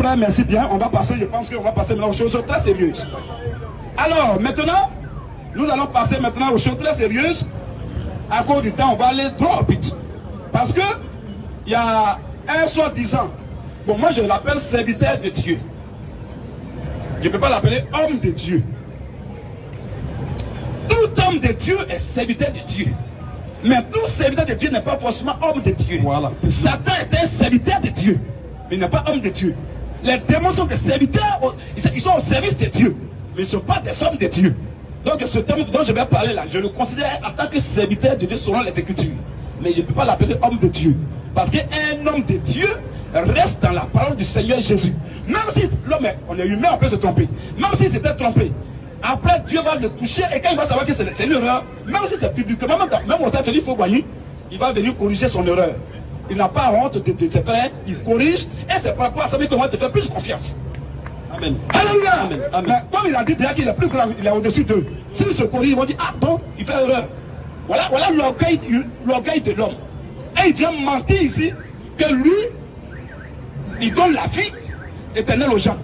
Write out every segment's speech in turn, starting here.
frère, merci bien. On va passer, je pense qu'on va passer maintenant aux choses très sérieuses. Alors, maintenant, nous allons passer maintenant aux choses très sérieuses. À cause du temps, on va aller droit au but. Parce que, il y a un soi-disant, bon, moi je l'appelle serviteur de Dieu. Je ne peux pas l'appeler homme de Dieu. Tout homme de Dieu est serviteur de Dieu. Mais tout serviteur de Dieu n'est pas forcément homme de Dieu. Voilà. Satan est un serviteur de Dieu, mais il n'est pas homme de Dieu. Les démons sont des serviteurs, ils sont au service de Dieu, mais ils ne sont pas des hommes de Dieu. Donc ce homme dont je vais parler là, je le considère en tant que serviteur de Dieu selon les Écritures. Mais je ne peux pas l'appeler homme de Dieu. Parce qu'un homme de Dieu reste dans la parole du Seigneur Jésus. Même si l'homme, on est humain, on peut se tromper. Même s'il s'était trompé, après Dieu va le toucher et quand il va savoir que c'est une erreur, même si c'est publiquement, même au sein de Félix Fogouani, il va venir corriger son erreur. Il n'a pas honte de ses frères, il corrige et c'est par rapport à ça qu'on va te faire plus confiance. Amen. Alléluia. Amen. Amen. Mais comme il a dit déjà qu'il est plus grand, il est au-dessus d'eux. S'il se corrige, ils vont dire, ah bon, il fait erreur. Voilà l'orgueil de l'homme. Et il vient mentir ici que lui, il donne la vie éternelle aux gens.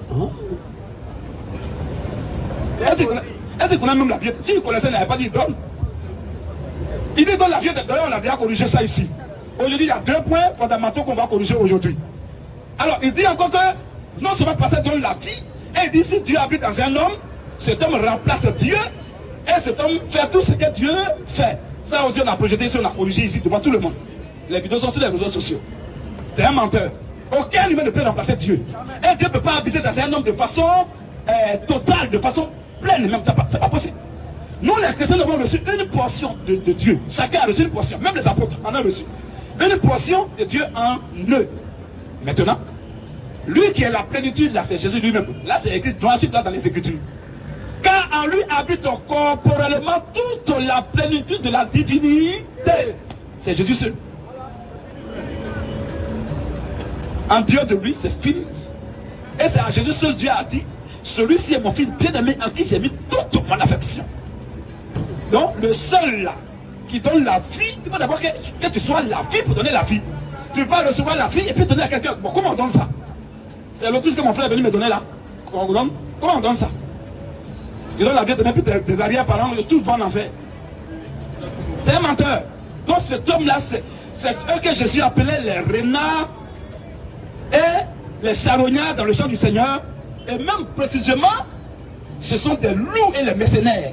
Est-ce qu'il connaît même la vie? S'il connaissait, il n'avait pas dit il donne. Il dit donne la vie éternelle, on a déjà corrigé ça ici. Aujourd'hui, il y a 2 points fondamentaux qu'on va corriger aujourd'hui. Alors, il dit encore que non seulement passer donne la vie, et il dit si Dieu habite dans un homme, cet homme remplace Dieu, et cet homme fait tout ce que Dieu fait. Ça aussi, on a projeté ici, on a corrigé ici devant tout le monde. Les vidéos sont sur les réseaux sociaux. C'est un menteur. Aucun humain ne peut remplacer Dieu. Et Dieu ne peut pas habiter dans un homme de façon totale, de façon pleine, même, c'est pas possible. Nous, les chrétiens, nous avons reçu une portion de Dieu. Chacun a reçu une portion, même les apôtres en ont reçu. Une portion de Dieu en eux. Maintenant, lui qui est la plénitude, là, c'est Jésus lui-même. Là, c'est écrit dans les Écritures. Car en lui habite corporellement toute la plénitude de la divinité. C'est Jésus seul. En dehors de lui, c'est fini. Et c'est à Jésus seul Dieu a dit, celui-ci est mon fils bien-aimé en qui j'ai mis toute mon affection. Donc, le seul là, qui donne la vie, il faut d'abord que tu sois la vie pour donner la vie. Tu ne peux pas recevoir la vie et puis donner à quelqu'un. Bon, comment on donne ça? C'est l'autre que mon frère est venu me donner là. Comment on donne ça? Tu donnes la vie, tu puis tes arrière-parents, tout va en enfer. C'est un menteur. Donc cet homme-là, c'est eux que Jésus appelait les renards et les charognards dans le champ du Seigneur. Et même précisément, ce sont des loups et les mercenaires.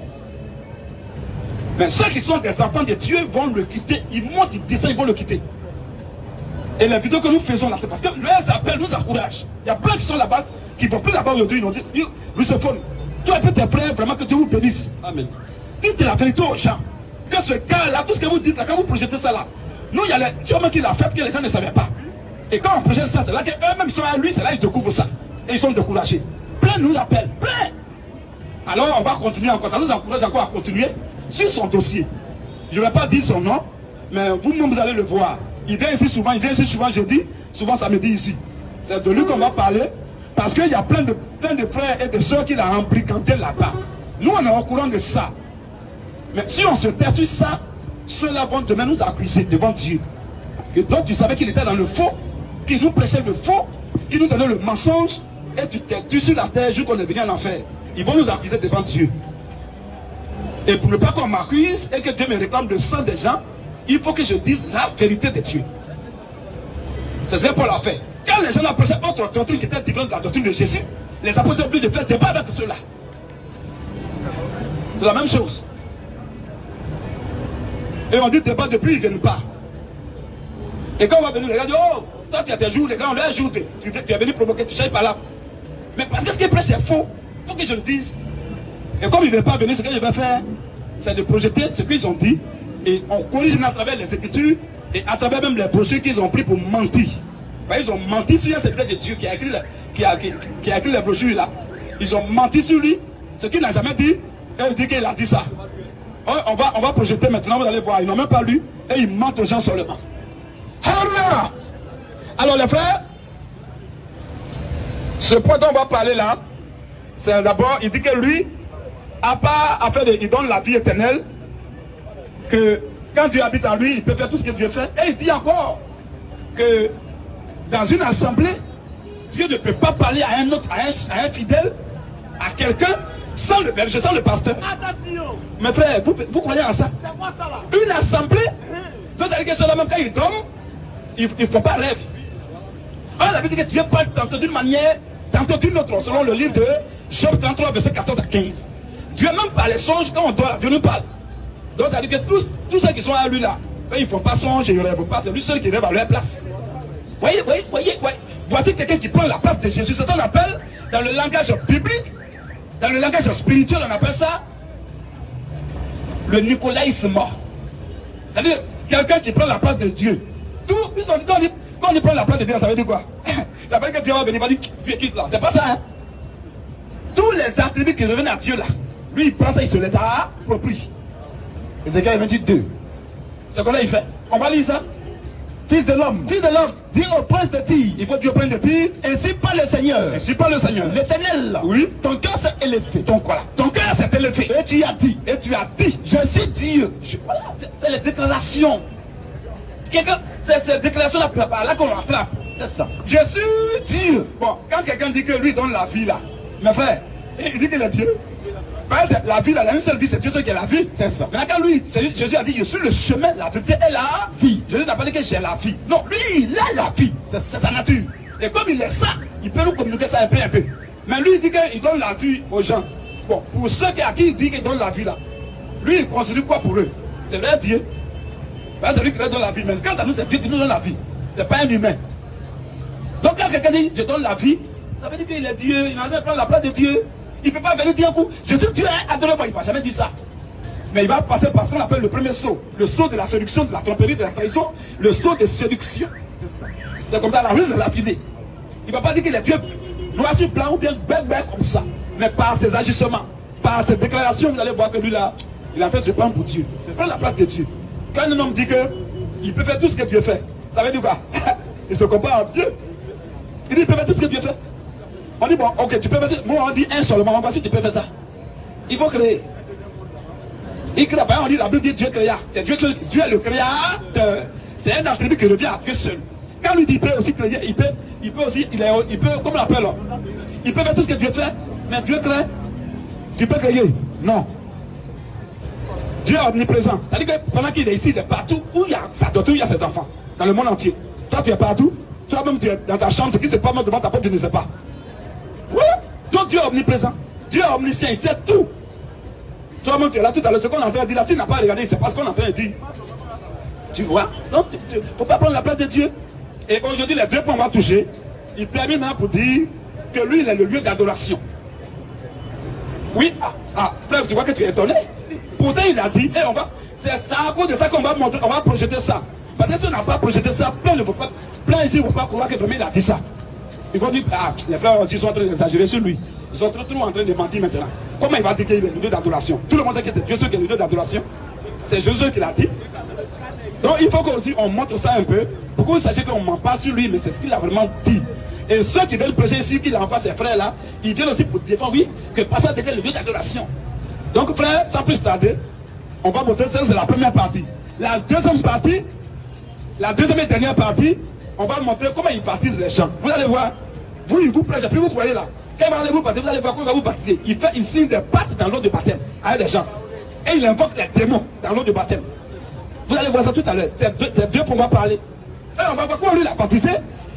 Mais ceux qui sont des enfants de Dieu vont le quitter. Ils montent, ils descendent, ils vont le quitter. Et les vidéos que nous faisons là, c'est parce que leurs appels nous encouragent. Il y a plein qui sont là-bas, qui ne vont plus là-bas aujourd'hui. Ils ont dit, Luciphone, toi et puis tes frères, vraiment que Dieu vous bénisse. Amen. Dites la vérité aux gens. Que ce cas-là, tout ce que vous dites là, quand vous projetez ça là, nous, il y a les gens qui l'ont fait que les gens ne savaient pas. Et quand on projette ça, c'est là qu'eux-mêmes sont à lui, c'est là qu'ils découvrent ça. Et ils sont découragés. Plein nous appellent, plein. Alors on va continuer encore, ça nous encourage encore à continuer sur son dossier. Je ne vais pas dire son nom, mais vous-même vous allez le voir. Il vient ici souvent, jeudi, souvent samedi ici. C'est de lui qu'on va parler, parce qu'il y a plein de frères et de soeurs qui l'ont impliqué là-bas. Nous, on est au courant de ça. Mais si on se tait sur ça, ceux-là vont demain nous accuser devant Dieu. Donc tu savais qu'il était dans le faux, qu'il nous prêchait le faux, qu'il nous donnait le mensonge, et tu t'es tué sur la terre jusqu'à qu'on est venu en enfer. Ils vont nous accuser devant Dieu. Et pour ne pas qu'on m'accuse et que Dieu me réclame le sang des gens, il faut que je dise la vérité de Dieu. C'est ça Paul a fait. Quand les gens approchaient autre doctrine qui était différente de la doctrine de Jésus, les apôtres ont obligés de faire débat avec ceux-là. C'est la même chose. Et on dit débat depuis, ils ne viennent pas. Et quand on va venir, les gars disent, oh, toi tu as tes jours, les gars, on leur joue, tu es venu provoquer, tu ne pas là. Mais parce que ce qui est prêche est faux, il faut que je le dise. Et comme ils ne veulent pas venir, ce que je vais faire, c'est de projeter ce qu'ils ont dit. Et on corrige à travers les Écritures et à travers même les brochures qu'ils ont pris pour mentir. Ils ont menti sur un secret de Dieu qui a écrit les brochures là. Ils ont menti sur lui, ce qu'il n'a jamais dit, et il dit qu'il a dit ça. On va projeter maintenant, vous allez voir, ils n'ont même pas lu, et ils mentent aux gens seulement. Alléluia! Alors les frères, ce point dont on va parler là, c'est d'abord, il dit que lui, à part il donne la vie éternelle, que quand Dieu habite en lui, il peut faire tout ce que Dieu fait. Et il dit encore que dans une assemblée, Dieu ne peut pas parler à un autre, à un fidèle, à quelqu'un, sans le berger, sans le pasteur. Mes frères, vous croyez en ça? Une assemblée, donc ça veut dire que ceux-là, même quand ils dorment, ils ne font pas rêve. On a vu que Dieu parle tantôt d'une manière, tantôt d'une autre, selon le livre de Job 33, verset 14 à 15. Dieu même par les songes, quand on dort, Dieu nous parle. Donc ça veut dire que tous ceux qui sont à lui là, quand ils ne font pas songe, ils ne rêvent pas, c'est lui seul qui rêve à leur place. Voyez. Voici quelqu'un qui prend la place de Jésus. C'est ça qu'on appelle, dans le langage biblique, dans le langage spirituel, on appelle ça le nicolaïsme. C'est-à-dire quelqu'un qui prend la place de Dieu. Quand on dit prendre la place de Dieu, ça veut dire quoi? Ça veut dire que Dieu va venir, va dire Dieu quitte là. C'est pas ça, hein? Tous les attributs qui reviennent à Dieu là, lui il prend ça, il se les approprie. Ézéchiel 22. C'est comme là il fait. On va lire ça. Fils de l'homme, dis au prince de Tyr. Il faut dire au prince de Tyr. Ainsi parle le Seigneur. Ainsi parle le Seigneur. L'Éternel. Oui. Ton cœur s'est élevé. Ton cœur s'est élevé. Et tu as dit. Je suis Dieu. Voilà. C'est les déclarations. C'est ces déclarations-là qu'on attrape. C'est ça. Je suis Dieu. Bon, quand quelqu'un dit que lui donne la vie là, mes frères, il dit qu'il est Dieu. La vie, là, il y a une seule vie, c'est Dieu seul qui a la vie. C'est ça. Mais quand lui, Jésus a dit, je suis le chemin, la vérité et la vie. Jésus n'a pas dit que j'ai la vie. Non, lui, il a la vie. C'est sa nature. Et comme il est ça, il peut nous communiquer ça un peu. Mais lui, il dit qu'il donne la vie aux gens. Bon, pour ceux à qui il dit qu'il donne la vie là, lui, il considère quoi pour eux? C'est vrai Dieu. C'est lui qui leur donne la vie. Mais quant à nous, c'est Dieu qui nous donne la vie. C'est pas un humain. Donc quand quelqu'un dit, je donne la vie, ça veut dire qu'il est Dieu, il est en train de prendre la place de Dieu. Il ne peut pas venir dire un coup, je suis Dieu, adorez-moi, il ne va jamais dire ça. Mais il va passer par ce qu'on appelle le premier saut. Le saut de la séduction, de la tromperie, de la trahison. Le saut de séduction. C'est comme ça, la ruse de la fidée. Il ne va pas dire qu'il est Dieu noir sur blanc ou bien bête comme ça. Mais par ses agissements, par ses déclarations, vous allez voir que lui là, il est en train de se prendre pour Dieu. C'est prendre la place de Dieu. Quand un homme dit qu'il peut faire tout ce que Dieu fait, ça veut dire quoi? Il se compare à Dieu. Il dit qu'il peut faire tout ce que Dieu fait. On dit bon, ok, tu peux faire ça. Moi on dit un seulement, on va si tu peux faire ça. Il faut créer. Il crée, on dit la Bible dit Dieu créa. C'est Dieu est le créateur. C'est un attribut qui revient à Dieu seul. Quand lui dit il peut aussi créer, il peut aussi, comment on l'appelle? Il peut faire tout ce que Dieu fait, mais Dieu crée. Tu peux créer? Non. Dieu est omniprésent. C'est-à-dire que pendant qu'il est ici, il est partout où il y a sa doctrine, où il y a ses enfants. Dans le monde entier. Toi tu es partout. Toi-même tu es dans ta chambre, ce qui se passe devant ta porte, tu ne sais pas. Oui. Donc Dieu est omniprésent. Dieu est omniscient, il sait tout. Toi-même tu es là tout à l'heure, ce qu'on est en train de dire là, s'il n'a pas regardé, il ne sait pas ce qu'on est en train de dire. Tu vois? Donc il ne faut pas prendre la place de Dieu. Et aujourd'hui, les deux points qu'on va toucher, il termine maintenant pour dire que lui, il est le lieu d'adoration. Oui, frère, tu vois que tu es étonné. Pourtant, il a dit, c'est ça, à cause de ça qu'on va montrer, on va projeter ça. Parce que si on n'a pas projeté ça, plein ici ne vont pas croire que vraiment il a dit ça. Ils vont dire, les frères aussi sont en train d'exagérer sur lui. Ils sont trop en train de mentir maintenant. Comment il va dire qu'il est le lieu d'adoration? Tout le monde sait que c'est Dieu seul qui est le lieu d'adoration. C'est Jésus qui l'a dit. Donc il faut qu'aussi on montre ça un peu, pour que vous sachiez qu'on ne ment pas sur lui, mais c'est ce qu'il a vraiment dit. Et ceux qui veulent prêcher ici, qui n'envoient ses frères là, ils viennent aussi pour défendre, oui, que passage devient le lieu d'adoration. Donc frère, sans plus tarder, on va montrer ça, c'est la première partie. La deuxième partie, la deuxième et dernière partie, on va montrer comment ils baptisent les gens. Vous allez voir, vous, il vous prêche, puis vous croyez là. Quand il va aller vous baptiser, vous allez voir comment il va vous baptiser. Il signe des pattes dans l'eau de baptême avec des gens. Et il invoque les démons dans l'eau de baptême. Vous allez voir ça tout à l'heure. C'est deux pour moi parler. Et on va voir comment lui l'a baptisé.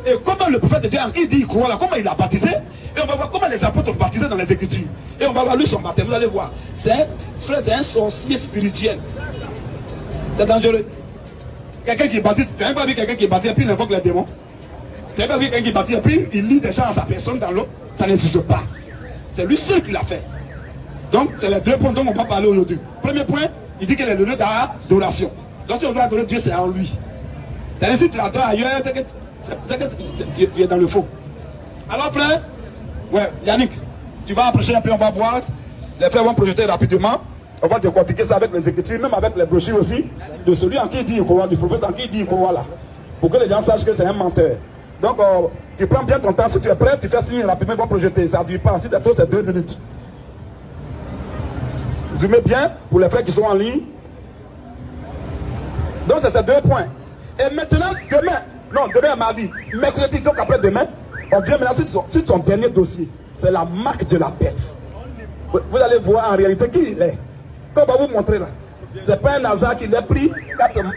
Et comment le prophète de Dieu, il dit, il croit là, comment il l'a baptisé. Et on va voir comment les apôtres ont baptisé dans les Écritures. Et on va voir lui son baptême. Vous allez voir. C'est un sorcier spirituel. C'est dangereux. Quelqu'un qui baptise, tu n'as pas vu quelqu'un qui baptise et puis il invoque les démons. Tu n'as pas vu quelqu'un qui baptise et puis il lit des gens à sa personne dans l'eau. Ça n'existe pas. C'est lui seul qui l'a fait. Donc, c'est les deux points dont on va parler aujourd'hui. Premier point, il dit qu'il est le lieu d'adoration. Donc, si on doit adorer Dieu, c'est en lui. C'est-à-dire, si tu l'adores ailleurs, c'est que tu es dans le faux. Alors, frère, ouais, Yannick, tu vas approcher un peu, on va voir. Les frères vont projeter rapidement. On va décortiquer ça avec les Écritures, même avec les brochures aussi, de celui en qui il dit il croit, du prophète en qui il dit il croit là. Pour que les gens sachent que c'est un menteur. Donc, tu prends bien ton temps. Si tu es prêt, tu fais signe rapidement, ils vont projeter. Ça ne dure pas. Si c'est trop, c'est 2 minutes. Zoomez bien pour les frères qui sont en ligne. Donc c'est ces 2 points. Et maintenant, demain est mardi, mercredi, donc après demain, On vient maintenant sur ton dernier dossier. C'est la marque de la bête. Vous allez voir en réalité qui il est. Comme on va vous montrer là. C'est pas un hasard qu'il ait pris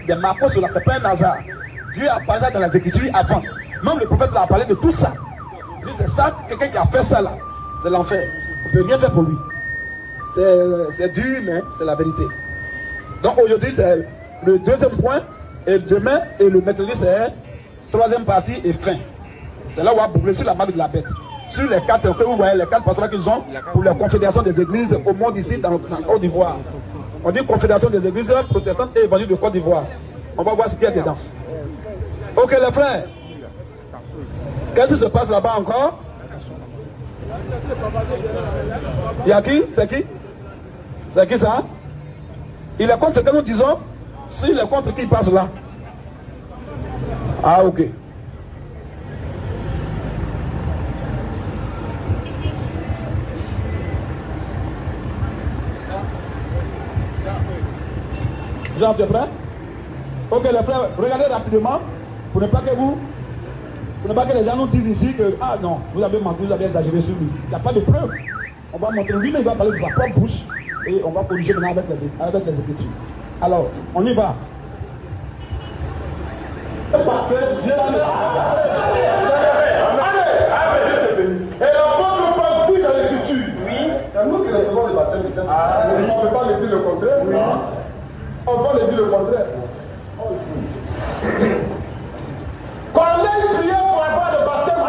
des marques sur là. C'est pas un hasard. Dieu a parlé dans les Écritures avant. Même le prophète a parlé de tout ça. Il dit c'est ça, quelqu'un qui a fait ça là. C'est l'enfer. On ne peut rien faire pour lui. C'est dur, mais c'est la vérité. Donc aujourd'hui, c'est le deuxième point. Et demain et le mercredi, c'est troisième partie et fin. C'est là où on va boucler sur la marque de la bête. Sur les quatre que vous voyez, les quatre pastorats qu'ils ont pour la confédération des églises au monde ici dans Côte d'Ivoire. On dit confédération des églises protestantes et évangéliques de Côte d'Ivoire. On va voir ce qu'il y a dedans. Ok les frères. Qu'est-ce qui se passe là-bas encore? Il y a qui? C'est qui? C'est qui ça? Il est contre ce que nous disons? S'il est contre qui passe là? Ah ok. Jean, tu es prêt? Ok les frères, regardez rapidement pour ne pas que les gens nous disent ici que ah non, vous avez menti, vous avez exagéré sur lui. Il n'y a pas de preuve. On va montrer lui, mais il va parler de sa propre bouche et on va corriger maintenant avec les Écritures. Alors, on y va. Et l'apôtre Paul dit dans l'Écriture, oui, c'est nous qui recevons le baptême du Saint-Esprit. On ne peut pas le dire le contraire. Oui. On va le dire le contraire. Corneille priait pour avoir le baptême.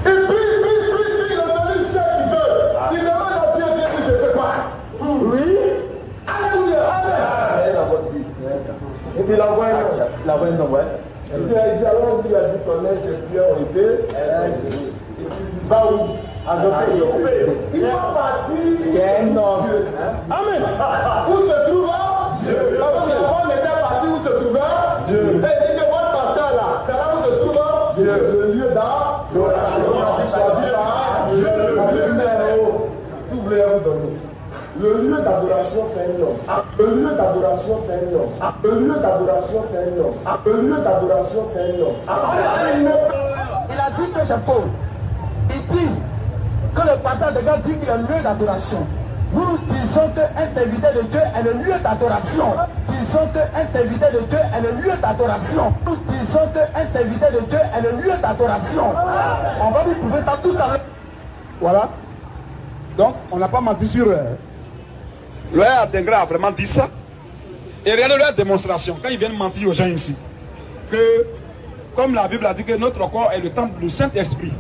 Il prie, il a donné une chaise qu'il veut. Il demande à Dieu, Dieu dit je fais quoi? Oui. Alléluia, amen. Et puis il envoie un homme, ouais. Et puis il dit alors, il a dit Corneille, j'ai prié au été. Il va où? Il va partir. Amen. Où se trouve Dieu? Parce qu'avant on était parti où se trouvait Dieu. Et il dit que votre pasteur là, c'est là où se trouve Dieu. Le lieu d'adoration. Choisi par Dieu. Si vous voulez vous donner. Le lieu d'adoration c'est un homme. Le lieu d'adoration c'est un homme. Le lieu d'adoration c'est un homme. Le lieu d'adoration c'est un homme. Il a dit que c'est faux. Il dit que le pasteur de Dieu dit qu'il y a un lieu d'adoration. Nous disons qu'un serviteur de Dieu est le lieu d'adoration. Disons qu'un serviteur de Dieu est le lieu d'adoration. Nous disons qu'un serviteur de Dieu est le lieu d'adoration. On va vous prouver ça tout à l'heure. Voilà. Donc, on n'a pas menti sur le Adengra a vraiment dit ça. Et regardez leur démonstration quand ils viennent mentir aux gens ici. Que, comme la Bible a dit que notre corps est le temple du Saint-Esprit.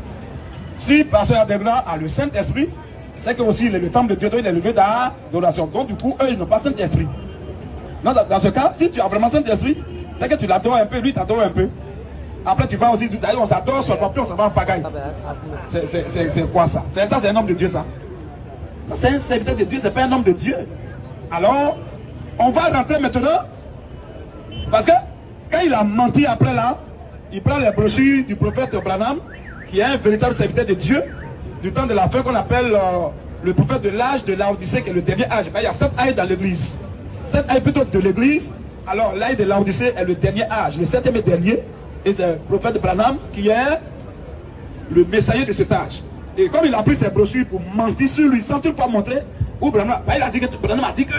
Si Pasteur Adengra a le Saint-Esprit, c'est que aussi il est le temple de Dieu, donc il est le lieu d'adoration. Donc du coup, eux, ils n'ont pas Saint-Esprit. Dans ce cas, si tu as vraiment Saint-Esprit, c'est que tu l'adores un peu, lui t'adore un peu. Après tu vas aussi, on s'adore sur le papier, on s'en va en pagaille. C'est quoi ça? Ça c'est un homme de Dieu ça. Ça c'est un serviteur de Dieu, c'est pas un homme de Dieu. Alors, on va rentrer maintenant. Parce que quand il a menti après là, il prend les brochures du prophète Branham, qui est un véritable serviteur de Dieu, du temps de la fin qu'on appelle le prophète de l'âge de Laodicée, qui est le dernier âge. Il y a 7 âges dans l'église. 7 âges plutôt de l'église. Alors l'âge de Laodicée est le dernier âge, le 7e et dernier. Et c'est le prophète de Branham qui est le messager de cet âge. Et comme il a pris ses brochures pour mentir sur lui, sans tout pas montrer, où Branham, il a dit que Branham a dit que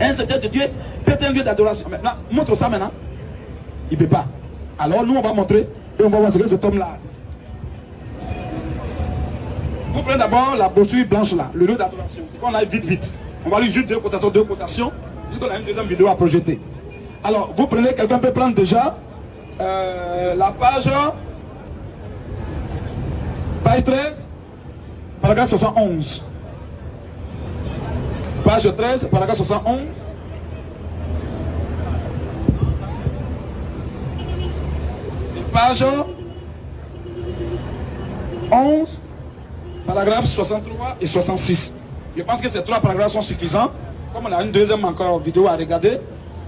un serviteur de Dieu peut être un lieu d'adoration. Maintenant, montre ça maintenant. Il ne peut pas. Alors nous on va montrer et on va voir ce que cet homme-là. Vous prenez d'abord la brochure blanche là, le lieu d'adoration. On a vite. On va lui juste deux cotations, puisqu'on a une deuxième vidéo à projeter. Alors, vous prenez, quelqu'un peut prendre déjà la page 13, paragraphe 71. Page 13, paragraphe 71. Page 11. Paragraphes 63 et 66. Je pense que ces 3 paragraphes sont suffisants. Comme on a une deuxième encore vidéo à regarder,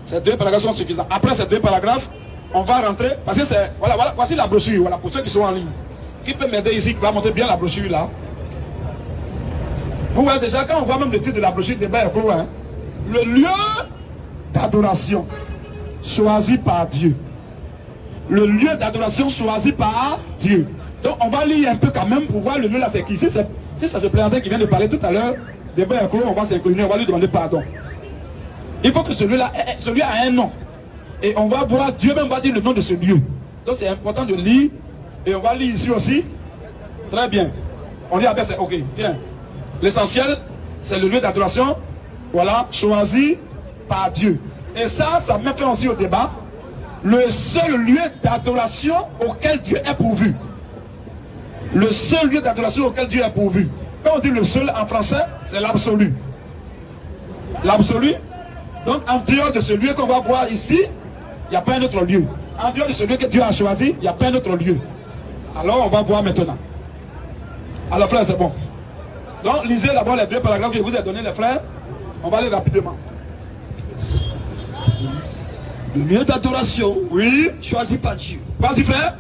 ces 2 paragraphes sont suffisants. Après ces 2 paragraphes, on va rentrer. Parce que c'est. Voilà, voici la brochure. Voilà, pour ceux qui sont en ligne. Qui peut m'aider ici, qui va montrer bien la brochure là? Vous voyez déjà, quand on voit même le titre de la brochure, hein? Le lieu d'adoration choisi par Dieu. Le lieu d'adoration choisi par Dieu. Donc on va lire un peu quand même pour voir le lieu là, c'est qui. Si ça se présentait qui vient de parler tout à l'heure, on va s'incliner, on va lui demander pardon. Il faut que celui-là a un nom. Et on va voir, Dieu même va dire le nom de ce lieu. Donc c'est important de lire. Et on va lire ici aussi. Très bien. On dit après, c'est ok, tiens. L'essentiel, c'est le lieu d'adoration. Voilà, choisi par Dieu. Et ça met fin aussi au débat. Le seul lieu d'adoration auquel Dieu est pourvu. Le seul lieu d'adoration auquel Dieu est pourvu. Quand on dit le seul en français, c'est l'absolu. L'absolu. Donc en dehors de ce lieu qu'on va voir ici, il n'y a pas un autre lieu. En dehors de ce lieu que Dieu a choisi, il n'y a pas un autre lieu. Alors on va voir maintenant. Alors frère, c'est bon. Donc lisez d'abord les deux paragraphes que je vous ai donnés les frères. On va aller rapidement. Le lieu d'adoration, oui, choisi par Dieu. Vas-y frère.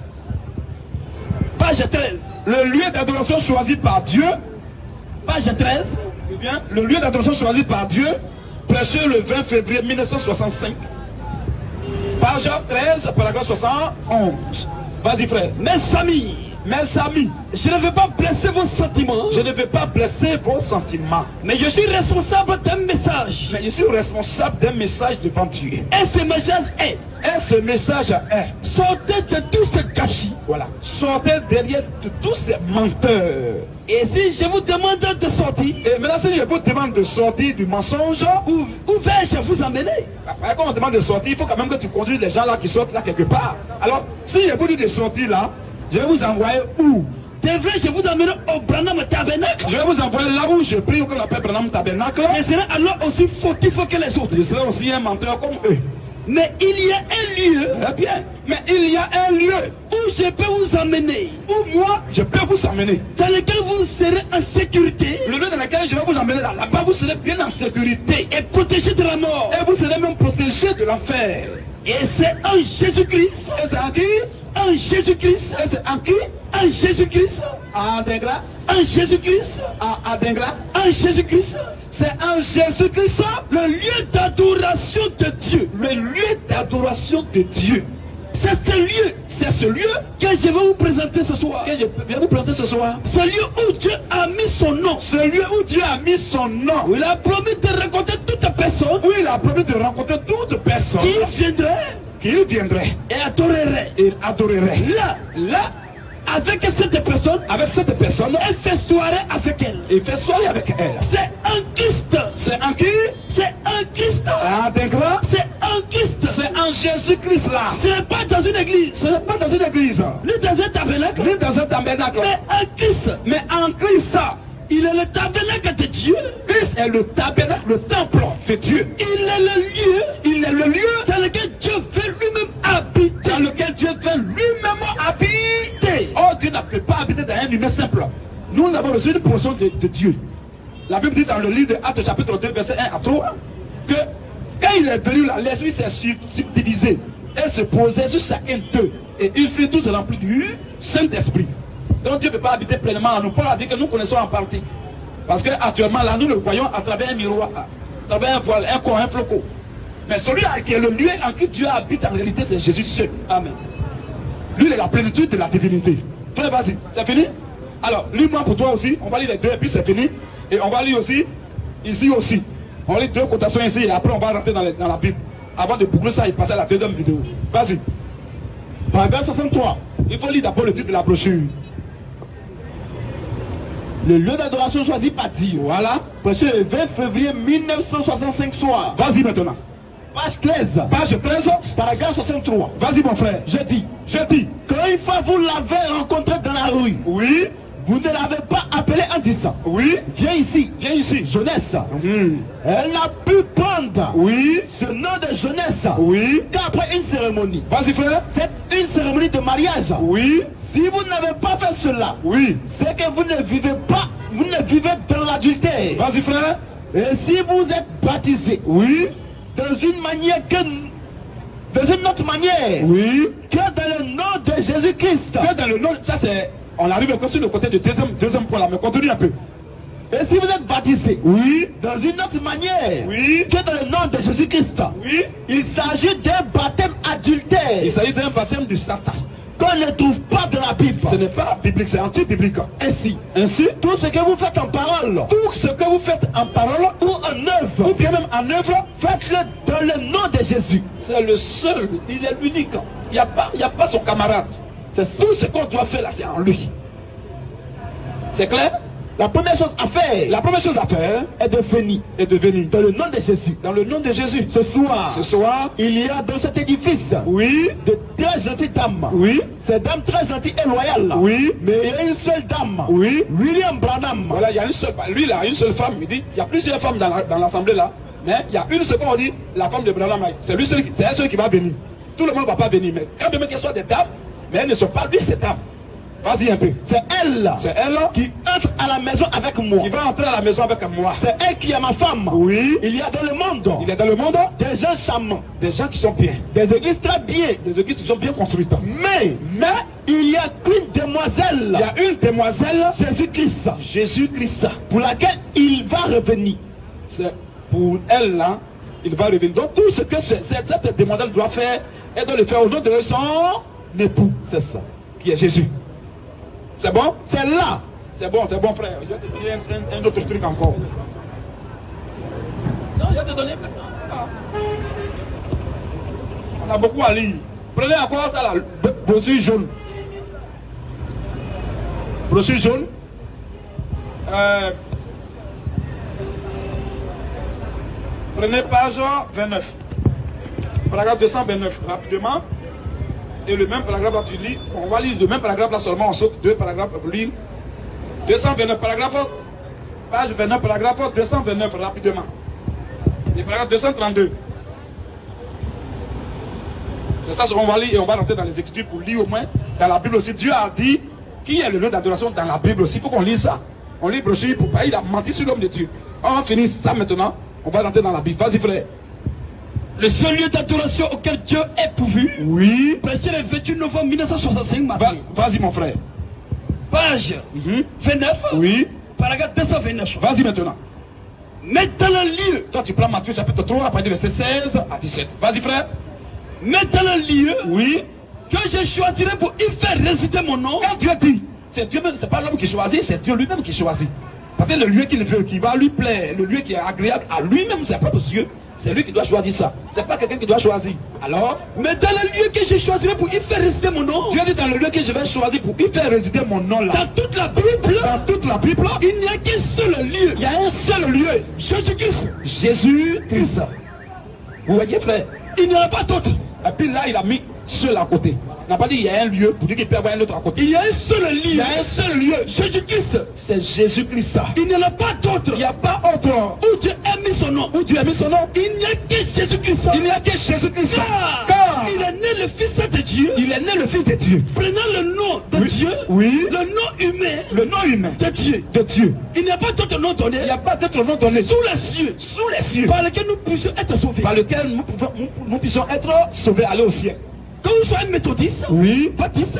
Page 13. Le lieu d'adoration choisi par Dieu. Page 13. Bien. Le lieu d'adoration choisi par Dieu, prêché le 20 février 1965. Page 13, paragraphe 71. Vas-y frère. Mes amis, je ne veux pas blesser vos sentiments. Je ne veux pas blesser vos sentiments. Mais je suis responsable d'un message. Mais je suis responsable d'un message devant Dieu. Et ce message est. Sortez de tous ces gâchis. Voilà. Sortez derrière de tous ces menteurs. Et si je vous demande de sortir. Et maintenant si je vous demande de sortir du mensonge. Où vais-je vous emmener? Quand on demande de sortir, il faut quand même que tu conduises les gens là qui sortent là quelque part. Alors, si je vous dis de sortir là, je vais vous envoyer où? Devrais-je vous emmener au Branham Tabernacle? Je vais vous envoyer là où je prie, qu'on appelle Branham Tabernacle. Je serai alors aussi fautif que les autres. Je serai aussi un menteur comme eux. Mais il y a un lieu. Eh bien, mais il y a un lieu où je peux vous emmener. Où moi, je peux vous emmener. Dans lequel vous serez en sécurité. Le lieu dans lequel je vais vous emmener là. Là-bas, vous serez bien en sécurité. Et protégé de la mort. Et vous serez même protégé de l'enfer. Et c'est en Jésus-Christ. Et c'est en qui? En Jésus-Christ. Et c'est en qui? En Jésus-Christ. En Dengra. En Jésus-Christ. En Dengra. En Jésus-Christ. C'est en Jésus-Christ. Le lieu d'adoration de Dieu. Le lieu d'adoration de Dieu. C'est ce lieu que je vais vous présenter ce soir. Que je vais vous présenter ce soir. Ce lieu où Dieu a mis son nom. Ce lieu où Dieu a mis son nom. Où il a promis de rencontrer toute personne. Où il a promis de rencontrer toute personne. Qui viendrait. Et adorerait. Là. Avec cette personne. Et fait soirée avec elle. C'est un Christ. C'est en qui? C'est un Christ. Ah, d'accord. C'est un Christ. C'est en Jésus-Christ là. Ce n'est pas dans une église. Ce n'est pas dans une église. Ni dans un tabernacle. Ni dans un tabernacle. Mais en Christ. Mais en Christ. Il est le tabernacle de Dieu. Christ est le tabernacle, le temple de Dieu. Il est le lieu. Il est le lieu dans lequel Dieu veut lui-même habiter. Dans lequel Dieu veut lui-même habiter. Oh, Dieu n'a pas habité dans un humain simple. Nous avons reçu une portion de Dieu. La Bible dit dans le livre de Actes chapitre 2 verset 1 à 3 que quand il est venu là, l'esprit s'est subdivisé et se posait sur chacun d'eux. Et ils furent tous remplis du Saint-Esprit. Donc Dieu ne peut pas habiter pleinement en nous. Paul a dit que nous connaissons en partie. Parce qu'actuellement là, nous le voyons à travers un miroir, à travers un voile, un corps, un flocon. Mais celui qui est le lieu en qui Dieu habite en réalité, c'est Jésus seul. Amen. Lui, il est la plénitude de la divinité. Frère, vas-y, c'est fini? Alors, lis-moi pour toi aussi. On va lire les deux et puis c'est fini. Et on va lire aussi, ici aussi. On lit deux quotations ici et après on va rentrer dans la Bible. Avant de boucler ça et passer à la deuxième vidéo. Vas-y. Paragraphe 63. Il faut lire d'abord le titre de la brochure. Le lieu d'adoration choisi par Dieu. Voilà. Prêché le 20 février 1965 soir. Vas-y maintenant. Page 13. Page 13. Paragraphe 63. Vas-y mon frère. Je dis. Quand une fois vous l'avez rencontré dans la rue. Oui. Vous ne l'avez pas appelé en disant. Oui. Viens ici. Jeunesse. Elle a pu prendre. Oui. Ce nom de jeunesse. Oui. Qu'après une cérémonie. Vas-y frère. C'est une cérémonie de mariage. Oui. Si vous n'avez pas fait cela. Oui. C'est que vous ne vivez pas. Vous ne vivez dans l'adultère. Vas-y frère. Et si vous êtes baptisé. Oui. Dans une manière que. Dans une autre manière. Oui. Que dans le nom de Jésus-Christ. Que dans le nom. Ça c'est. On arrive encore sur le côté du deuxième point là, mais continue un peu. Et si vous êtes baptisé, oui, dans une autre manière, oui, que dans le nom de Jésus-Christ, oui, il s'agit d'un baptême adultère. il s'agit d'un baptême du Satan. Qu'on ne trouve pas dans la Bible. Ce n'est pas biblique, c'est anti-biblique. Ainsi, Ainsi, tout ce que vous faites en parole, tout ce que vous faites en parole ou en œuvre, ou bien même en œuvre, faites-le dans le nom de Jésus. c'est le seul, il est l'unique. Il n'y a pas son camarade. C'est tout ce qu'on doit faire là, c'est en lui. C'est clair? La première chose à faire, La première chose à faire est de venir est de venir dans le nom de Jésus. dans le nom de Jésus. Ce soir, Il il y a dans cet édifice oui, de très gentilles dames. oui, Ces dames très gentilles et loyales. oui, Mais il y a une seule dame. oui. William Branham. Voilà, il y a une seule, lui, il a une seule femme. Il dit, il y a plusieurs femmes dans l'assemblée là, mais il y a une seule, on dit, la femme de Branham, c'est lui seul, c'est elle seule qui va venir. Tout le monde ne va pas venir, mais quand même qu'elles soient des dames, mais elles ne sont pas lui, ces dames. Vas-y un peu. C'est elle qui entre à la maison avec moi. va entrer à la maison avec moi. C'est elle qui est ma femme. Oui. Il y a dans le monde Il est dans le monde des gens charmants, des gens qui sont bien, des églises très bien. des églises qui sont bien construites. Mais il y a qu'une demoiselle, Il y a une demoiselle, Jésus-Christ, Jésus-Christ. pour laquelle il va revenir. C'est pour elle là, il va revenir. Donc tout ce que cette demoiselle doit faire, elle doit le faire au nom de son époux. C'est ça, qui est Jésus. C'est bon? C'est là. C'est bon frère. Je vais te donner un autre truc encore. Non, je vais te donner. On a beaucoup à lire. Prenez encore ça là, brochure jaune. Brochure jaune. Prenez page 29. Paragraphe 229, rapidement. Et le même paragraphe là, tu lis. On va lire le même paragraphe là seulement, on saute deux paragraphes pour lire. 229, paragraphe, page 29, paragraphe 229, rapidement. Et paragraphe 232. C'est ça qu'on va lire et on va rentrer dans les Écritures pour lire au moins. Dans la Bible aussi, Dieu a dit qui est le lieu d'adoration dans la Bible aussi. Il faut qu'on lise ça. On lit brochure pour pas. Il a menti sur l'homme de Dieu. On va finir ça maintenant. On va rentrer dans la Bible. Vas-y frère. Le seul lieu d'adoration auquel Dieu est pourvu. Oui. Prêché le 28 novembre 1965 matin. Vas-y mon frère. Page 29. Oui. Paragraphe 229. Vas-y maintenant. Mais dans le lieu. Toi tu prends Matthieu chapitre 3 à partir du verset 16 à 17. Vas-y frère. Mais dans le lieu. Oui. Que je choisirai pour y faire résider mon nom. Quand Dieu dit, c'est Dieu même, c'est pas l'homme qui choisit, c'est Dieu lui-même qui choisit. Parce que le lieu qu'il veut, qui va lui plaire, le lieu qui est agréable à lui-même, ses propres yeux, c'est lui qui doit choisir ça. C'est pas quelqu'un qui doit choisir. Alors, mais dans le lieu que je choisirai pour y faire résider mon nom. Dieu dit dans le lieu que je vais choisir pour y faire résider mon nom là. Dans toute la Bible, il n'y a qu'un seul lieu. Il y a un seul lieu. Jésus-Christ. Jésus-Christ. Vous voyez frère? Il n'y en a pas d'autre. Et puis là, il a mis seul à côté. Il n'a pas dit il y a un lieu pour dire qu'il peut y avoir un autre à côté. Il y a un seul lieu. Il y a un seul lieu. Jésus-Christ. C'est Jésus-Christ. Il n'y en a pas d'autre. Il n'y a pas autre. Où Dieu a mis son nom. Où Dieu a mis son nom. Il n'y a que Jésus-Christ. Il n'y a que Jésus-Christ. Car il est né le Fils de Dieu. Il est né le Fils de Dieu. Prenant le nom de Dieu. Oui. Le nom humain. Le nom humain de Dieu. De Dieu. Il n'y a pas d'autre nom donné. Il n'y a pas d'autre nom donné. Sous les cieux. Sous les cieux. Par lequel nous puissions être sauvés. Par lequel nous puissions être sauvés, aller au ciel. Quand vous soyez méthodiste, oui, baptiste,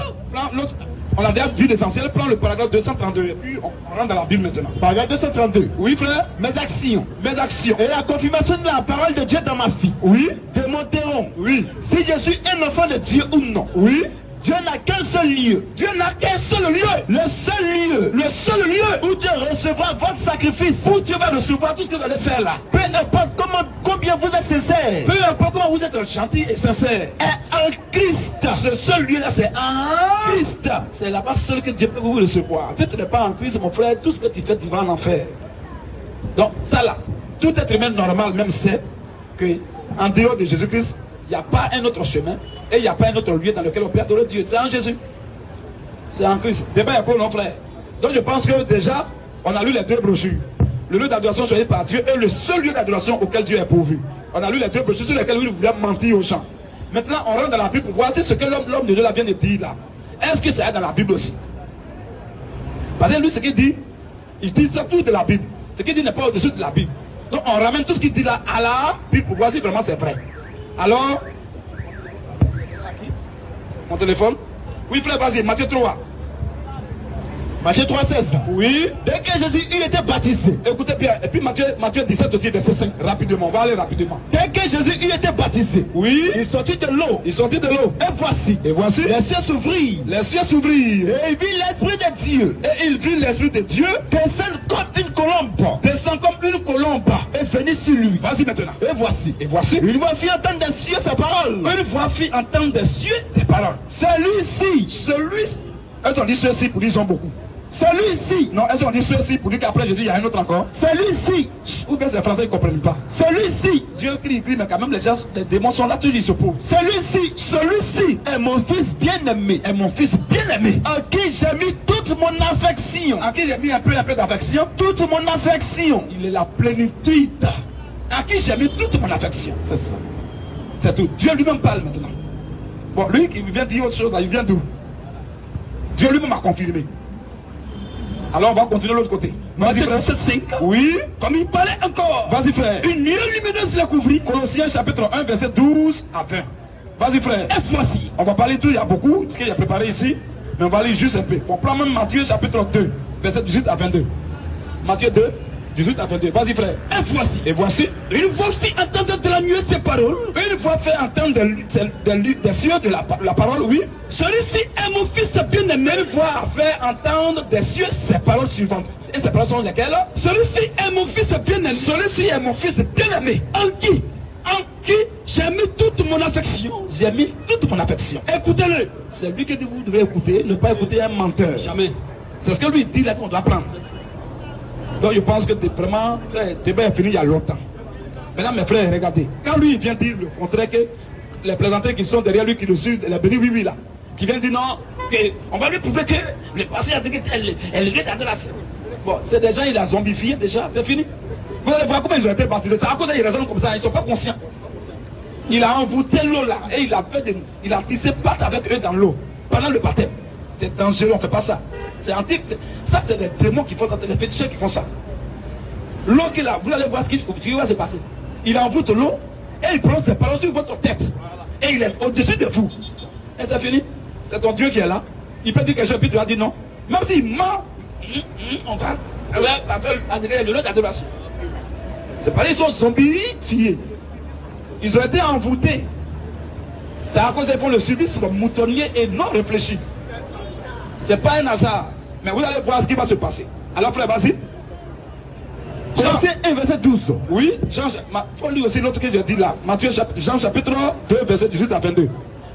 on a déjà vu l'essentiel, prends le paragraphe 232 et puis on rentre dans la Bible maintenant. Paragraphe 232. Oui frère. Mes actions. Et la confirmation de la parole de Dieu dans ma vie. Oui. Démontreront. Oui. Si je suis un enfant de Dieu ou non. Oui. Dieu n'a qu'un seul lieu. Dieu n'a qu'un seul lieu. Le seul lieu. Le seul lieu où Dieu recevra votre sacrifice. Où Dieu va recevoir tout ce que vous allez faire là. Peu importe combien vous êtes sincère. Peu importe comment vous êtes gentil et sincère. Et en Christ. Ce seul lieu là c'est en Christ. C'est là-bas seul que Dieu peut vous recevoir. Si tu n'es pas en Christ mon frère, tout ce que tu fais tu vas en enfer. Donc ça là, tout être humain normal même sait que en dehors de Jésus-Christ, il n'y a pas un autre chemin et il n'y a pas un autre lieu dans lequel on peut adorer Dieu. C'est en Jésus. C'est en Christ. Débat est pour nos frères. Donc je pense que déjà, on a lu les deux brochures. Le lieu d'adoration choisi par Dieu est le seul lieu d'adoration auquel Dieu est pourvu. On a lu les deux brochures sur lesquelles il voulait mentir aux gens. Maintenant, on rentre dans la Bible pour voir si ce que l'homme de Dieu là vient de dire là. Est-ce que ça est dans la Bible aussi? Parce que lui, ce qu'il dit, il dit ça tout de la Bible. Ce qu'il dit n'est pas au-dessus de la Bible. Donc on ramène tout ce qu'il dit là à la Bible pour voir si vraiment c'est vrai. Alors, mon téléphone. Oui frère, vas-y, Matthieu 3. Matthieu 3,16. Oui. Dès que Jésus eut été baptisé. Écoutez bien. Et puis Matthieu 17 aussi, verset 5. Rapidement, on va aller rapidement. Dès que Jésus eut été baptisé. Oui. Il sortit de l'eau. Il sortit de l'eau. Et voici. Les cieux s'ouvrirent. Les cieux s'ouvrirent. Et il vit l'Esprit de Dieu. Et il vit l'Esprit de Dieu. Descendre comme une colombe. Descend comme une colombe. Et venir sur lui. Vas-y maintenant. Et voici. Une voix fit entendre des cieux sa parole. Une voix fit entendre des cieux des paroles. Celui-ci. Est-ce qu'on dit ceux-ci pour dire ils ont beaucoup? Celui-ci. Non, est-ce qu'on dit ceux-ci pour dire qu'après Jésus il y a un autre encore? Celui-ci. Ou bien ces Français ils ne comprennent pas. Celui-ci. Dieu crie, mais quand même les démons sont là, toujours ils s'opposent. Celui-ci est mon fils bien-aimé. En qui j'ai mis toute mon affection. En qui j'ai mis un peu d'affection. Toute mon affection. Il est la plénitude. À qui j'ai mis toute mon affection. C'est ça. C'est tout. Dieu lui-même parle maintenant. Bon, lui qui vient dire autre chose, là, il vient d'où? Dieu lui-même a confirmé. Alors on va continuer de l'autre côté. Vas-y frère. 5. Oui. Comme il parlait encore. Vas-y frère. Une nuée lumineuse la couvrit. Colossiens chapitre 1 verset 12 à 20. Vas-y frère. Et voici. On va parler tout, il y a beaucoup qu'il y a préparé ici. Mais on va lire juste un peu. On prend même Matthieu chapitre 2 verset 18 à 22. Matthieu 2 18 à 22. Vas-y frère. Et voici. Une voix fit entendre de la nuée ces paroles. Une voix fait entendre des cieux de la parole, oui. Celui-ci est mon fils bien-aimé. Une voix a fait entendre des cieux ces paroles suivantes. Et ces paroles sont lesquelles? Celui-ci est mon fils bien-aimé. Celui-ci est mon fils bien-aimé. En qui j'ai mis toute mon affection. J'ai mis toute mon affection. Écoutez-le. C'est lui que vous devez écouter, ne pas écouter un menteur. Jamais. C'est ce que lui dit là qu'on doit prendre. Donc je pense que vraiment, frère, le débat est fini il y a longtemps. Maintenant mes frères, regardez. Quand lui il vient dire le contraire, que les plaisanteries qui sont derrière lui, qui le suivent, les bénis oui là, qui viennent dire non, on va lui prouver que le passé a dit qu'elle est adoration. Bon, c'est des gens, il a zombifié déjà, c'est fini. Vous allez voir comment ils ont été baptisés. C'est à cause qu'ils raisonnent comme ça, ils ne sont pas conscients. Il a envoûté l'eau là et il a tissé pâte avec eux dans l'eau pendant le baptême. C'est dangereux, on ne fait pas ça. C'est antique. Ça, c'est les démons qui font ça, c'est les féticheurs qui font ça. L'eau qu'il a, vous allez voir ce qui va se passer. Il envoûte l'eau et il prononce des paroles sur votre tête. Et il est au-dessus de vous. Et c'est fini. C'est ton Dieu qui est là. Il peut dire quelque chose, puis tu vas dire non. Même s'il ment, on va. Le lot d'adoration. C'est pas ils sont zombifiés. Ils ont été envoûtés. C'est à cause qu'ils font le civisme moutonnier et non réfléchi. C'est pas un hasard. Mais vous allez voir ce qui va se passer. Alors frère, vas-y. Colossiens 1 verset 12. Oui, Jean, faut lire aussi l'autre que j'ai dit là. Matthieu, Jean chapitre 2 verset 18 à 22.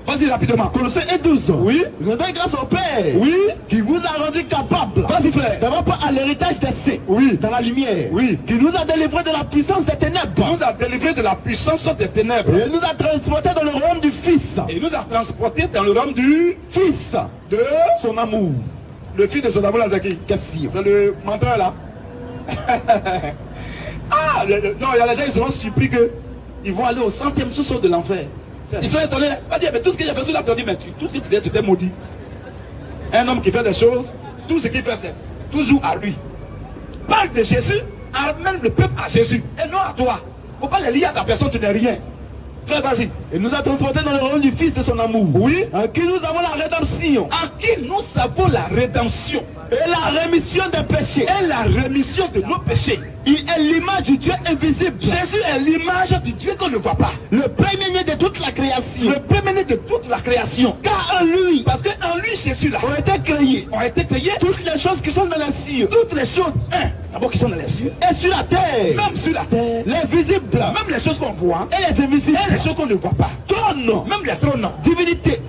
Vas-y rapidement. Colossiens 1 12. Oui. Rendez grâce au Père. Oui. Qui vous a rendu capable. Vas-y frère. D'avoir pas à l'héritage des saints. Oui. Dans la lumière. Oui. Qui nous a délivrés de la puissance des ténèbres. Il nous a délivrés de la puissance des ténèbres. Et nous a transportés dans le royaume du Fils. Et il nous a transportés dans le royaume du Fils. De son amour. Le fils de son amour, Lazaki. Qu'est-ce que c'est le menteur là. Ah, non, il y a les gens qui seront surpris qu'ils vont aller au 100e sous-sol de l'enfer. Ils sont étonnés. Pas dire, mais tout ce que j'ai fait sur la terre, mais tout ce que tu fais, tu t'es maudit. Un homme qui fait des choses, tout ce qu'il fait, c'est toujours à lui. Parle de Jésus, amène le peuple à Jésus, et non à toi. Il ne faut pas les lier à ta personne, tu n'es rien. Frère, vas-y. Il nous a transportés dans le royaume du Fils de son amour. Oui. En qui nous avons la rédemption. En qui nous avons la rédemption. Et la rémission des péchés. Et la rémission de nos péchés. Il est l'image du Dieu invisible. Jésus est l'image du Dieu qu'on ne voit pas. Le premier-né de toute la création. Le premier-né de toute la création. Car en lui. Parce qu'en lui, Jésus là. Ont été créés. Ont été créés. Toutes les choses qui sont dans les cieux. Toutes les choses. D'abord qui sont dans les cieux. Et sur la terre. Même sur la terre. Les visibles. Même les choses qu'on voit. Et les invisibles. Et les choses qu'on ne voit pas. Trône. Même les trônes. Divinité.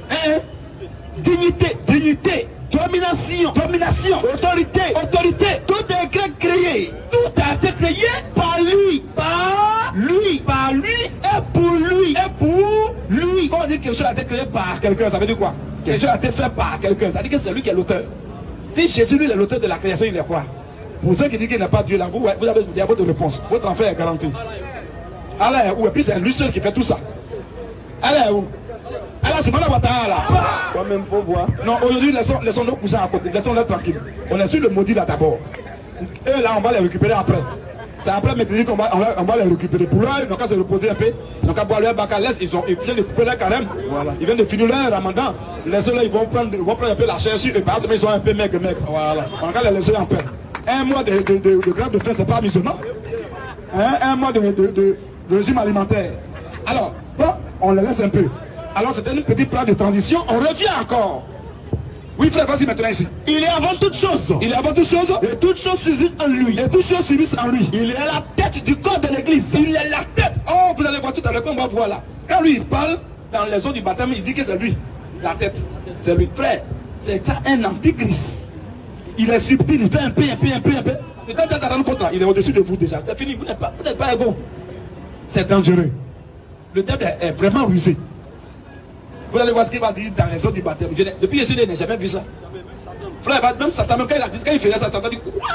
Dignité. Dignité. Domination. Domination. Autorité. Autorité. Tout est créé. Tout a été créé par lui. Par lui. Par lui. Et pour lui. Et pour lui. Quand on dit que quelque chose a été créé par quelqu'un, ça veut dire quoi? Quelque chose a été fait par quelqu'un. Ça veut dire que c'est lui qui est l'auteur. Si Jésus lui est l'auteur de la création, il est quoi? Pour ceux qui disent qu'il n'est pas Dieu, là, vous avez votre réponse. Votre enfer est garanti. Allah est où? Et puis c'est lui seul qui fait tout ça. Allah est où? Allah c'est mal à là. Toi-même, faut voir. Non, aujourd'hui, laissons nos coussins à côté. Laissons-les tranquilles. On est sur le maudit là d'abord. Et là, on va les récupérer après. C'est après mercredi qu'on va les récupérer. Pour eux, ils n'ont qu'à se reposer un peu. Ils n'ont qu'à boire leur bacalès. Ils viennent de couper leur carême. Voilà. Ils viennent de finir leur ramadan. Les autres, ils vont prendre un peu la chair sur eux. Par exemple, ils sont un peu maigres. Voilà. On n'a qu'à les laisser en paix. Un mois de grève de faim, c'est pas musulman. Un mois de régime alimentaire. Alors, bon, on les laisse un peu. Alors, c'était une petite période de transition. On revient encore. Oui, frère, vas-y maintenant ici. Il est avant toute chose. Il est avant toute chose. Et toute chose subsiste en lui. Et toute chose subsiste en lui. Il est la tête du corps de l'église. Il est la tête. Oh, vous allez voir tout à l'heure, on va voir là. Quand lui, il parle dans les eaux du baptême, il dit que c'est lui. La tête. C'est lui. Frère, c'est un antichrist. Il est subtil, il fait un peu. Et quand tu as rendu compte là, il est au-dessus de vous déjà. C'est fini, vous n'êtes pas égaux. C'est dangereux. Le diable est vraiment rusé. Vous allez voir ce qu'il va dire dans les eaux du baptême. Depuis que je n'ai jamais vu ça. Frère, même Satan, quand il faisait ça, Satan dit quoi?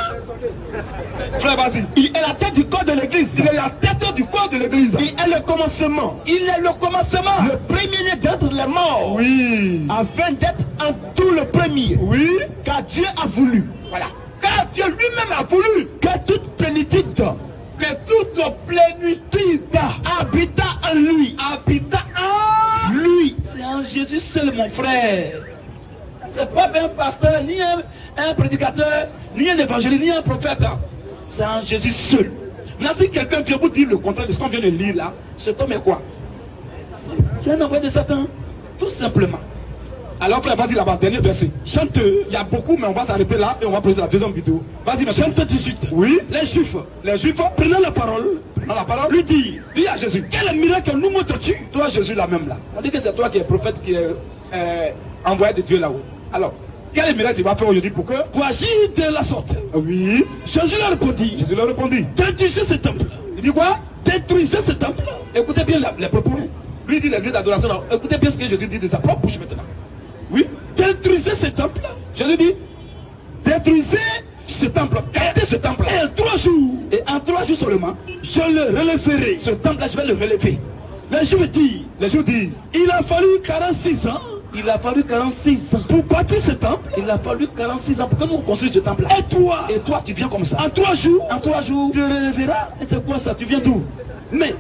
Frère, vas-y. Il est la tête du corps de l'église. Il est la tête du corps de l'église. Il est le commencement. Il est le commencement. Le premier-né d'entre les morts. Oui. Afin d'être en tout le premier. Oui. Car Dieu a voulu. Voilà. Car Dieu lui-même a voulu que toute plénitude habita en lui. Habita en lui. C'est en Jésus seul, mon frère. C'est pas un pasteur, ni un prédicateur, ni un évangéliste, ni un prophète. C'est en Jésus seul. Maintenant, si quelqu'un vient vous dire le contraire de ce qu'on vient de lire là, cet homme est quoi? C'est un envoyé de Satan. Tout simplement. Alors frère, vas-y là-bas, dernier verset. Chante, il y a beaucoup, mais on va s'arrêter là et on va poser la deuxième vidéo. Vas-y, chante tout de suite. Oui. Les Juifs, prenant la parole, lui dit à Jésus, quel miracle nous montres-tu? Toi Jésus là même là. On dit que c'est toi qui es prophète, qui est envoyé de Dieu là-haut. Alors, quel miracle tu vas faire aujourd'hui pour agir de la sorte? Oui. Jésus leur répondit. Détruisez ce temple. Il dit quoi? Détruisez ce temple. Écoutez bien les propos. Lui dit les lieux d'adoration. Écoutez bien ce que Jésus dit de sa propre bouche maintenant. Oui, détruisez ce temple. Jésus dit, détruisez ce temple, gardez ce temple. Et en 3 jours seulement, je le relèverai. Ce temple-là, je vais le relever. Les Juifs disent, il a fallu 46 ans. Il a fallu 46 ans pour bâtir ce temple. Il a fallu 46 ans pour que nous construisions ce temple-là. Et toi, tu viens comme ça. En 3 jours, tu le relèveras. Et c'est quoi ça? Tu viens d'où? Mais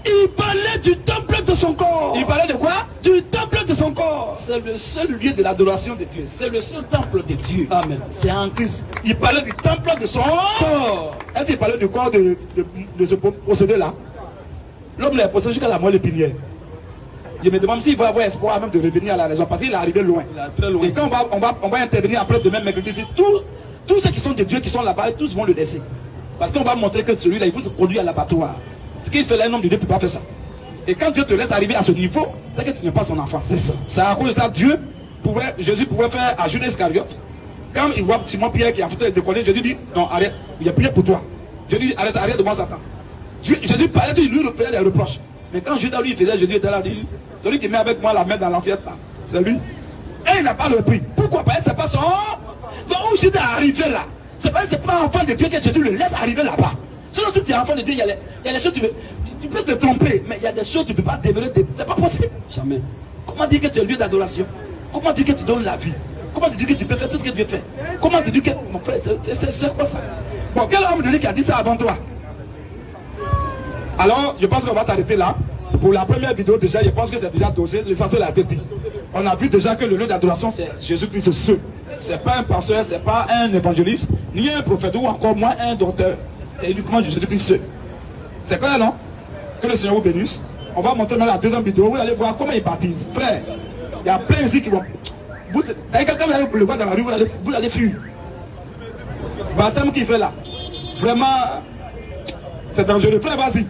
il parlait du temple de son corps. Il parlait de quoi? Du temple de son corps. C'est le seul lieu de l'adoration de Dieu. C'est le seul temple de Dieu. Amen. C'est en Christ. Il parlait du temple de son corps. Est-ce qu'il parlait du corps de ce possédé-là? L'homme est possédé jusqu'à la moelle épinière. Je me demande s'il va avoir espoir même de revenir à la raison, parce qu'il est arrivé loin. Très loin. Et quand on va intervenir après demain mercredi, tous ceux qui sont de Dieu, qui sont là-bas, tous vont le laisser. Parce qu'on va montrer que celui-là, il faut se conduire à l'abattoir. Ce qu'il fait là, un homme de Dieu ne peut pas faire ça. Et quand Dieu te laisse arriver à ce niveau, c'est que tu n'es pas son enfant. C'est ça. C'est à cause de ça, Jésus pouvait faire à Judas Iscariote. Quand il voit Simon Pierre qui a foutu de déconner, Jésus dit, non, arrête, il a prié pour toi. Jésus dit, arrête de moi, Satan. Jésus parlait, il lui faisait des reproches. Mais quand Judas lui faisait, Jésus était là, il dit, celui qui met avec moi la main dans l'assiette, c'est lui. Et il n'a pas le prix. Pourquoi? Parce que c'est pas son. Donc où Judas est arrivé là, c'est pas enfant de Dieu que Jésus le laisse arriver là-bas. Sinon, si tu es enfant de Dieu, il y a des choses, tu peux te tromper, mais il y a des choses que tu ne peux pas dévoiler. C'est pas possible. Jamais. Comment dire que tu es lieu d'adoration? Comment dire que tu donnes la vie? Comment dire que tu peux faire tout ce que Dieu fait? Comment dire que. Mon frère, c'est quoi ça? Bon, quel homme de Dieu qui a dit ça avant toi? Alors, je pense qu'on va t'arrêter là. Pour la première vidéo, déjà, je pense que c'est déjà dosé. L'essentiel a été dit. On a vu déjà que le lieu d'adoration, c'est Jésus-Christ seul. C'est pas un pasteur, c'est pas un évangéliste, ni un prophète, ou encore moins un docteur. C'est uniquement Jésus-Christ seul. C'est clair, non? Que le Seigneur vous bénisse. On va montrer dans la deuxième vidéo. Vous allez voir comment il baptise. Frère, il y a plein ici qui vont. Vous avez quelqu'un qui vous le voir dans la rue, vous allez fuir. Baptême qu'il fait là. Vraiment, c'est dangereux. Frère, vas-y.